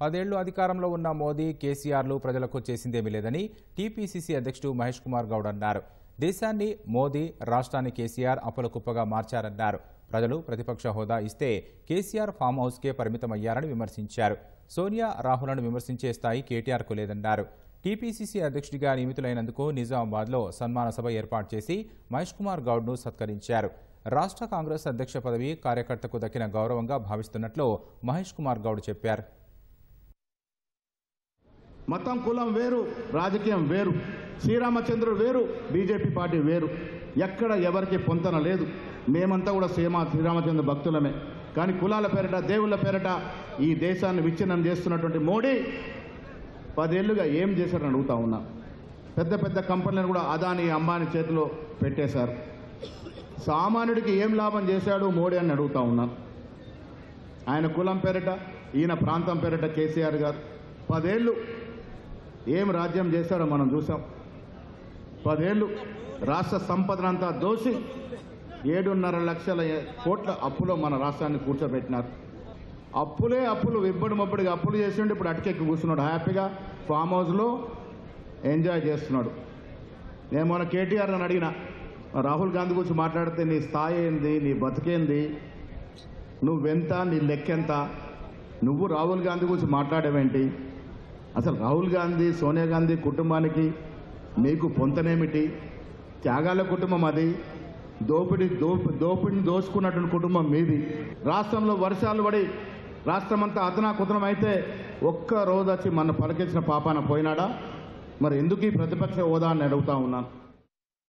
10 ఏళ్లు అధికారంలో ఉన్న మోదీ, కేసీఆర్లు ప్రజలకు చేసిందేమీ లేదని టీపీసీసీ అధ్యక్షుడు మహేష్ కుమార్ గౌడ్ అన్నారు. దేశాన్ని మోదీ, రాష్ట్రాన్ని కేసీఆర్ అప్పుల కుప్పగా మార్చారన్నారు. ప్రజలు ప్రతిపక్ష హోదా ఇస్తే కేసీఆర్ ఫామ్ హౌస్కే పరిమితమయ్యారని విమర్శించారు. సోనియా, రాహుల్ను విమర్శించే స్థాయి కేటీఆర్కు లేదన్నారు. టీపీసీసీ అధ్యక్షుడిగా నియమితులైనందుకు నిజామాబాద్లో సన్మాన సభ ఏర్పాటు చేసి మహేష్ కుమార్ గౌడ్ను సత్కరించారు. రాష్ట్ర కాంగ్రెస్ అధ్యక్ష పదవి కార్యకర్తకు దక్కిన గౌరవంగా భావిస్తున్నట్లు మహేష్ కుమార్ గౌడ్ చెప్పారు. మతం, కులం వేరు, రాజకీయం వేరు, శ్రీరామచంద్రుడు వేరు, బీజేపీ పార్టీ వేరు. ఎక్కడ ఎవరికి పొంతన లేదు. మేమంతా కూడా శ్రీరామచంద్ర భక్తులమే. కానీ కులాల పేరిట, దేవుళ్ళ పేరిట ఈ దేశాన్ని విచ్ఛిన్నం చేస్తున్నటువంటి మోడీ 10 ఏళ్లుగా ఏం చేశారని అడుగుతా ఉన్నా. పెద్ద పెద్ద కంపెనీలను కూడా అదాని, అంబానీ చేతిలో పెట్టేశారు. సామాన్యుడికి ఏం లాభం చేశాడు మోడీ అని అడుగుతా ఉన్నా. ఆయన కులం పేరిట, ఈయన ప్రాంతం పేరిట కేసీఆర్ గారు 10 ఏళ్ళు ఏం రాజ్యం చేశాడో మనం చూసాం. 10 ఏళ్ళు రాష్ట్ర సంపదనంతా దోసి 7.5 లక్షల కోట్ల అప్పులో మన రాష్ట్రాన్ని కూర్చోబెట్టినారు. అప్పులే అప్పులు, ఇబ్బడి అప్పులు చేసిండు. ఇప్పుడు అటకెక్కి కూర్చున్నాడు, హ్యాపీగా ఫామ్ హౌస్లో ఎంజాయ్ చేస్తున్నాడు. నేను మొన్న కేటీఆర్ అని అడిగిన, రాహుల్ గాంధీ గురించి మాట్లాడితే నీ స్థాయి ఏంది, నీ బతికేంది, నువ్వెంత, నీ లెక్కెంత, నువ్వు రాహుల్ గాంధీ గురించి మాట్లాడేవేంటి, అసలు రాహుల్ గాంధీ, సోనియా గాంధీ కుటుంబానికి మీకు పొంతనేమిటి, త్యాగాల కుటుంబం అది, దోపిడిని దోచుకున్నటువంటి కుటుంబం మీది. రాష్ట్రంలో వర్షాలు పడి రాష్ట్రమంతా అతనాకుతనం అయితే ఒక్క రోజు వచ్చి మన పలికించిన పాపాన పోయినాడా? మరి ఎందుకు ఈ ప్రతిపక్ష హోదా అని అడుగుతా ఉన్నాను.